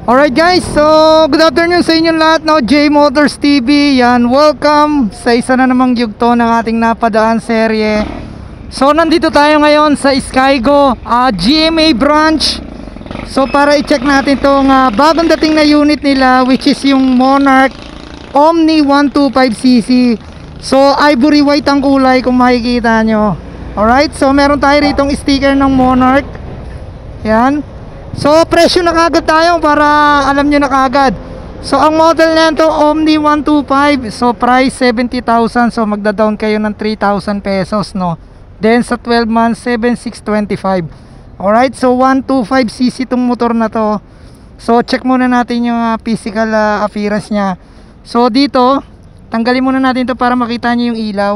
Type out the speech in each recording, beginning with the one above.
Alright guys, so good afternoon sa inyong lahat, no? J Motors TV, yan, welcome sa isa na namang yugto ng ating napadaan serye. So nandito tayo ngayon sa Skygo GMA branch. So para i-check natin tong bagong dating na unit nila, which is yung Monarch Omni 125cc. So ivory white ang kulay kung makikita nyo. Alright, so meron tayo ritong sticker ng Monarch. Yan. So presyo na kagad tayo para alam nyo na kagad. So ang model nito Omni 125. So price 70,000. So magda-down kayo ng 3,000 pesos, no. Then sa 12 months 7,625. Alright, so 125cc tong motor na to. So check muna natin yung physical appearance nya. So dito tanggalin muna natin to para makita nyo yung ilaw.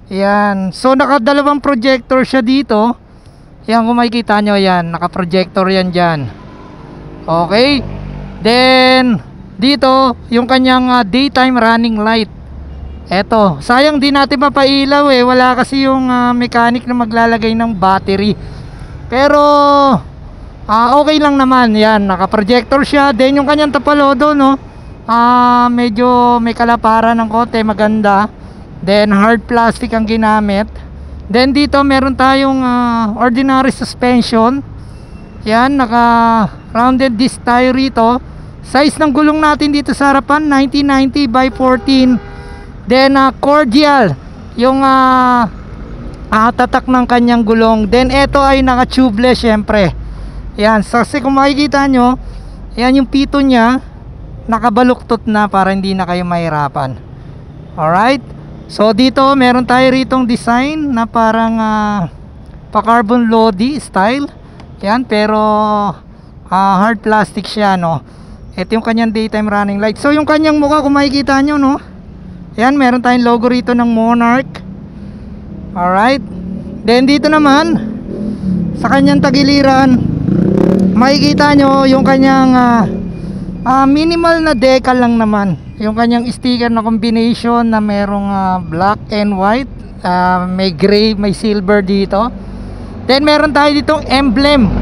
Yan. So nakadalawang projector siya dito. Yan, kung makikita nyo, yan, naka-projector yan dyan. Okay. Then dito yung kanyang daytime running light. Eto, sayang di natin mapailaw wala kasi yung mechanic na maglalagay ng battery. Pero okay lang naman. Yan, naka-projector siya. Then yung kanyang tapalodo, no, medyo may kalaparan ng konti, maganda. Then hard plastic ang ginamit. Then dito meron tayong ordinary suspension. Yan, naka rounded disc tayo rito. Size ng gulong natin dito sa harapan 1990 by 14. Then cordial yung tatak ng kanyang gulong. Then ito ay naka tubeless syempre. Yan, kasi kung makikita nyo, yan yung pito nya nakabaluktot na para hindi na kayo mahirapan. Alright. So dito meron tayo ritong design na parang pa carbon lodi style. Yan, pero hard plastic siya, no. Ito yung kanyang daytime running light. So yung kanyang mukha kung makikita nyo, no, yan, meron tayong logo rito ng Monarch. Alright. Then dito naman sa kanyang tagiliran makikita nyo yung kanyang minimal na decal lang naman. Yung kanyang sticker na combination na merong black and white, may gray, may silver dito. Then meron tayo ditong emblem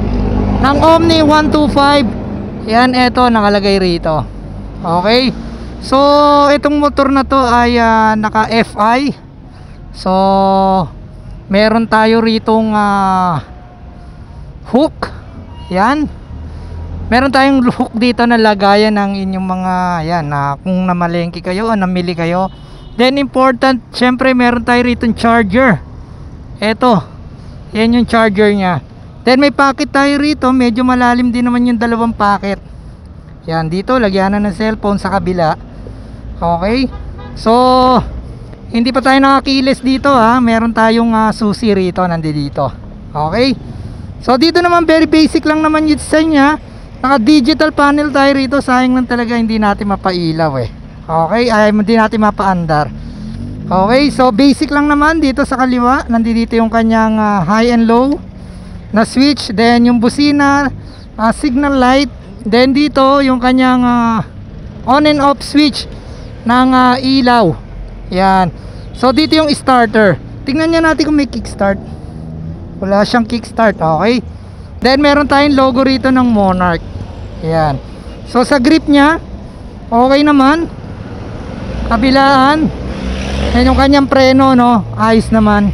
ng Omni 125. Yan, eto nakalagay rito. Okay. So itong motor na to ay naka FI. So meron tayo ritong hook. Yan. Meron tayong hook dito na lagayan ng inyong mga yan, kung namalengke kayo o namili kayo. Then important, syempre meron tayo rito charger. Eto, yan yung charger nya. Then may pocket tayo rito, medyo malalim din naman yung dalawang pocket. Yan, dito lagyanan ng cellphone sa kabila. Okay. So hindi pa tayo nakakiles dito meron tayong susi rito, nandito. Okay. So dito naman very basic lang naman yung design nya. Naka digital panel tayo rito. Sayang lang talaga hindi natin mapailaw Okay, ay hindi natin mapaandar. Okay, so basic lang naman. Dito sa kaliwa nandito yung kanyang high and low na switch. Then yung busina, signal light. Then dito yung kanyang on and off switch ng ilaw. Yan. So dito yung starter. Tingnan niya natin kung may kickstart. Wala siyang kickstart. Okay. Then meron tayong logo rito ng Monarch. Yan. So sa grip nya okay naman. Kabilaan, yan yung kanyang preno, no, ayos naman.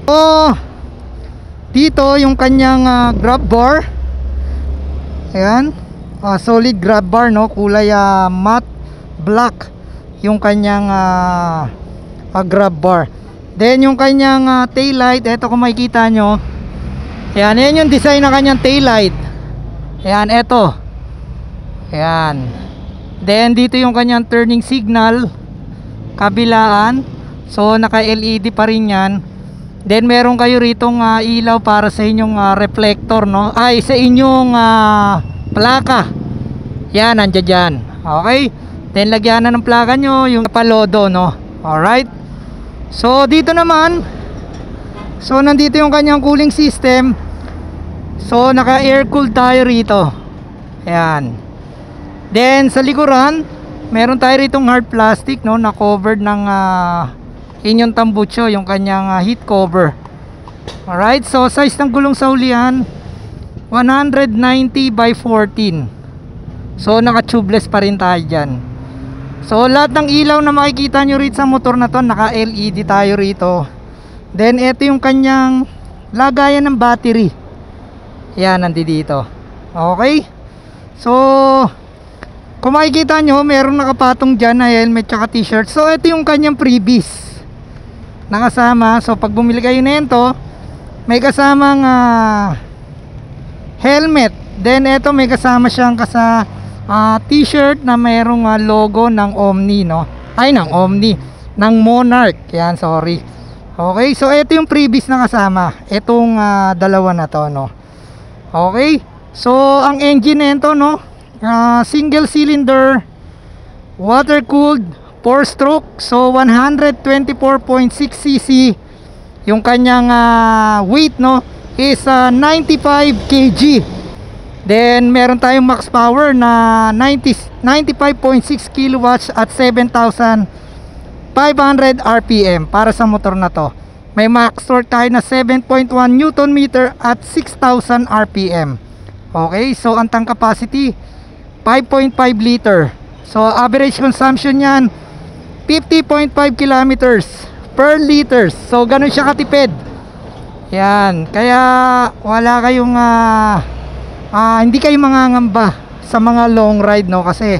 So dito yung kanyang grab bar. Ayan, solid grab bar, no, kulay matte black yung kanyang grab bar. Then yung kanyang tail light, eto kung makikita nyo, yan, yan yung design ng kanyang tail light. Ayan, eto. Ayan. Then dito yung kanyang turning signal, kabilaan. So naka LED pa rin yan. Then meron kayo ritong ilaw para sa inyong reflector, no, ay sa inyong plaka. Yan, nandiyan dyan. Okay. Then lagyan na ng plaka nyo yung palodo, no. Alright. So dito naman, so nandito yung kanyang cooling system. So naka air cooled tayo rito. Ayan. Then sa likuran meron tayo ritong hard plastic, no, na covered ng inyong tambucho, yung kanyang heat cover. Alright, so size ng gulong sa hulihan 190 by 14. So naka tubeless pa rin tayo dyan. So lahat ng ilaw na makikita nyo rito sa motor na to, naka LED tayo rito. Then ito yung kanyang lagayan ng battery. Yan, nandito. Okay. So kung makikita nyo, merong nakapatong dyan na helmet tsaka t-shirt. So ito yung kanyang freebies nakasama. So pag bumili kayo nito, may kasamang helmet. Then ito may kasama siyang t-shirt na mayroong logo ng Omni, no? Ay, ng Omni, ng Monarch. Yan, sorry. Okay, so ito yung freebies na kasama. Itong dalawa na to, no? Okay. So ang engine nito, no, single cylinder, water cooled, 4 stroke. So 124.6 cc. Yung kanyang weight, no, is 95 kg. Then meron tayong max power na 95.6 kilowatts at 7,500 RPM para sa motor na to. May max torque tayo na 7.1 Newton meter at 6,000 RPM. Okay, so ang tank capacity 5.5 liter. So average consumption yan 50.5 kilometers per liters. So ganun siya katipid. Yan, kaya wala kayong hindi kayo mangangamba sa mga long ride, no, kasi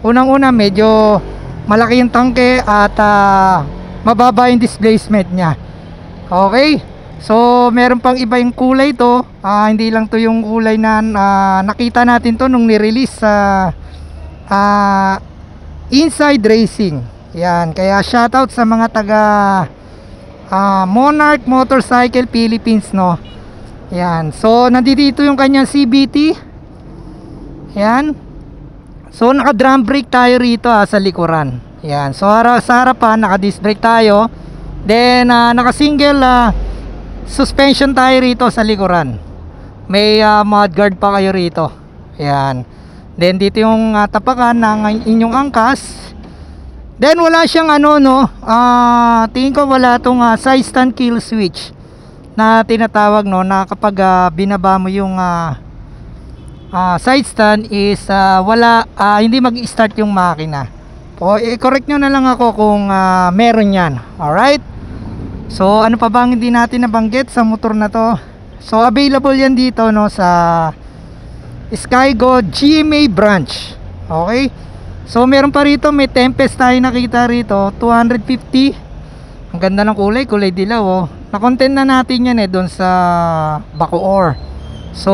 unang-una medyo malaki yung tangke at mababa yung displacement nya. Okay, so meron pang iba yung kulay to. Hindi lang to yung kulay na nakita natin to nung ni-release sa Inside Racing. Yan, kaya shoutout sa mga taga Monarch Motorcycle Philippines, no. Yan, so nandito yung kanyang CVT. Yan. So naka drum brake tayo rito sa likuran. Yan, so sa harapan naka disc brake tayo. Then naka single suspension tayo rito sa likuran. May mudguard pa kayo rito. Yan. Then dito yung tapakan ng inyong angkas. Then wala siyang tingin ko wala tong side stand kill switch na tinatawag, no, na kapag binaba mo yung side stand is hindi mag-start yung makina. I-correct nyo na lang ako kung meron yan. Alright. So ano pa bang hindi natin nabanggit sa motor na to? So available yan dito, no, sa Skygo GMA branch. Okay. So meron pa rito, may Tempest tayo nakita rito, 250. Ang ganda ng kulay dilaw, oh. Na-content na natin yan doon sa Bacoor. So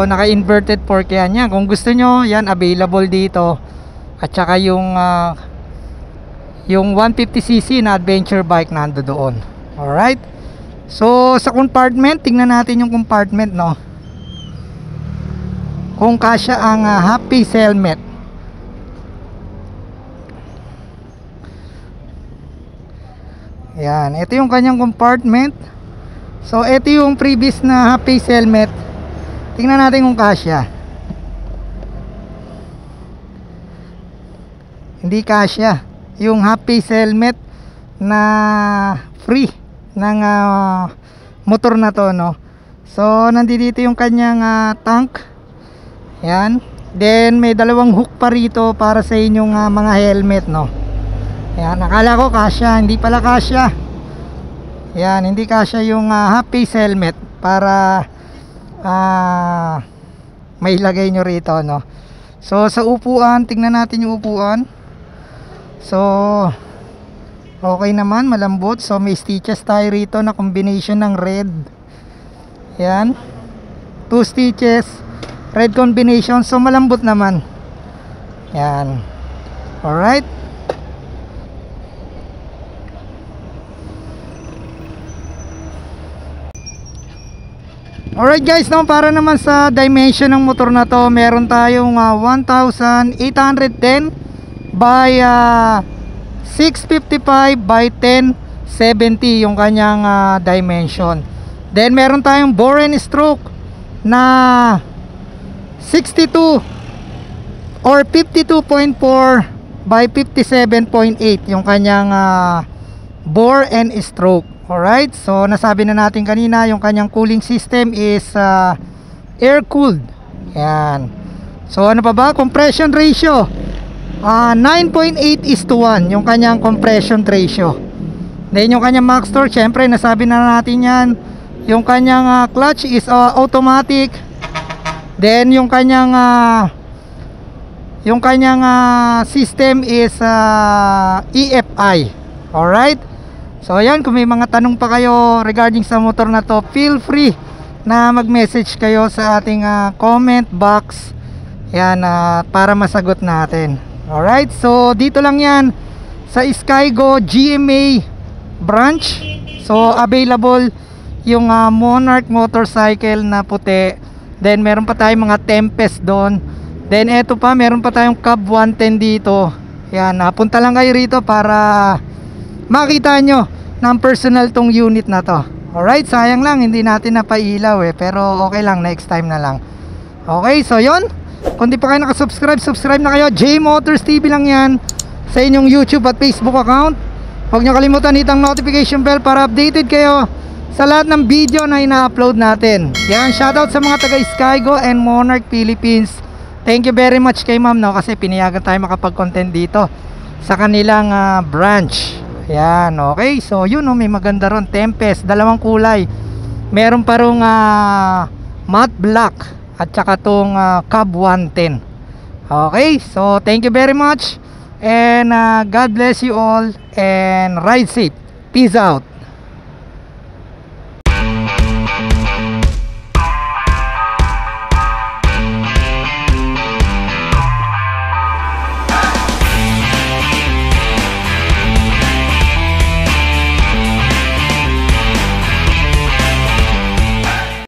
naka-inverted fork yan. Kung gusto nyo, yan available dito. At saka yung 150cc na adventure bike nando doon. Alright. So sa compartment, tingnan natin yung compartment, no, kung kasya ang half-face helmet. Yan, ito yung kanyang compartment. So ito yung previous na half-face helmet. Tingnan natin kung kasya. Hindi kasya yung half-face helmet na free ng motor na to, no. So nandito yung kanyang tank. Yan. Then may dalawang hook pa rito para sa inyong mga helmet, no. Yan, nakala ko kasya, hindi pala kasya. Yan, hindi kasya yung half-face helmet para may ilagay nyo rito, no. So sa upuan, tingnan natin yung upuan. So okay naman, malambot. So may stitches tayo rito na combination ng red. Yan, 2 stitches, red combination. So malambot naman. Yan. Alright. Alright guys, no, para naman sa dimension ng motor na to, meron tayong 1,810 by 655 by 1070 yung kanyang dimension. Then meron tayong bore and stroke na 62 or 52.4 by 57.8 yung kanyang bore and stroke. Alright, so nasabi na natin kanina yung kanyang cooling system is air cooled. Yan. So ano pa ba? Compression ratio 9.8:1 yung kanyang compression ratio. Then yung kanyang max torque, syempre nasabi na natin yan. Yung kanyang clutch is automatic. Then yung kanyang system is EFI. Alright. So ayan, kung may mga tanong pa kayo regarding sa motor na to, feel free na mag-message kayo sa ating comment box. Yan, para masagot natin. Alright, so dito lang yan sa Skygo GMA branch. So available yung Monarch motorcycle na puti. Then meron pa tayong mga Tempest doon. Then eto pa, meron pa tayong Cub 110 dito. Yan, punta lang kayo rito para makita nyo ng personal tong unit na to. Alright, sayang lang hindi natin napailaw pero okay lang, next time na lang. Okay, so yun, kung di pa kayo nakasubscribe, subscribe na kayo. J Motors TV lang yan sa inyong YouTube at Facebook account. Huwag nyo kalimutan hitang notification bell para updated kayo sa lahat ng video na ina-upload natin. Yan, shoutout sa mga taga Skygo and Monarch Philippines. Thank you very much kay ma'am, no, kasi pinayagan tayo makapag-content dito sa kanilang branch. Yan, okay. So yun, may maganda ron, Tempest, dalawang kulay. Meron pa rong matte black at saka tong Cub 110. Okay, so thank you very much. And God bless you all and ride safe. Peace out.